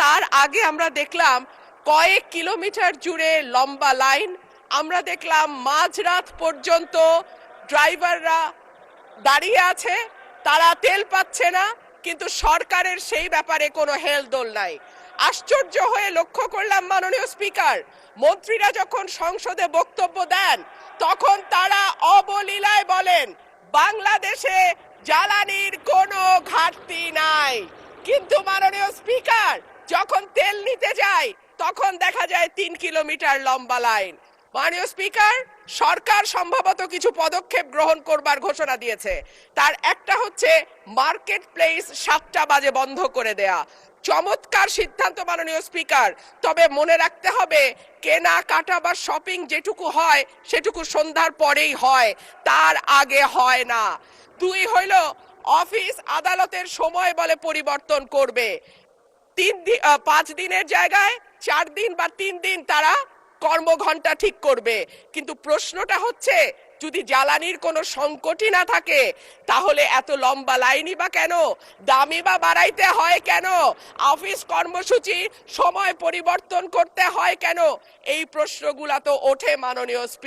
তার আগে আমরা দেখলাম কয়েক কিলোমিটার জুড়ে লম্বা লাইন। আমরা দেখলাম মাঝরাত পর্যন্ত ড্রাইভাররা দাঁড়িয়ে আছে, তারা তেল পাচ্ছে না, কিন্তু সরকারের সেই ব্যাপারে কোনো হেলদোল নাই। আশ্চর্য হয়ে লক্ষ্য করলাম মাননীয় স্পিকার, মন্ত্রীরা যখন সংসদে বক্তব্য দেন তখন তারা অবলীলায় বলেন বাংলাদেশে জ্বালানির কোনো ঘাটতি নাই, কিন্তু মাননীয় স্পিকার যখন তেল নিতে যায় তখন দেখা যায় 3 কিলোমিটার লম্বা লাইন। মাননীয় স্পিকার, সরকার সম্ভবত কিছু পদক্ষেপ গ্রহণ করবার ঘোষণা দিয়েছে। তার একটা হচ্ছে মার্কেট প্লেস 7টা বাজে বন্ধ করে দেয়া। চমৎকার সিদ্ধান্ত মাননীয় স্পিকার, তবে মনে রাখতে হবে কেনা কাটা বা শপিং যেটুকু হয় সেটুকু সন্ধ্যার পরেই হয়, তার আগে হয় না। 2 হইল অফিস আদালতের সময় বলে পরিবর্তন করবে। 5 দিনের জায়গায় 4 দিন বা 3 দিন তারা কর্মঘণ্টা ঠিক করবে। কিন্তু প্রশ্নটা হচ্ছে যদি জ্বালানির কোনো সংকটই না থাকে তাহলে এত লম্বা লাইনই বা কেন, দামি বা বাড়াইতে হয় কেন, অফিস কর্মসূচি সময় পরিবর্তন করতে হয় কেন? এই প্রশ্নগুলা তো ওঠে মাননীয় স্পিকার।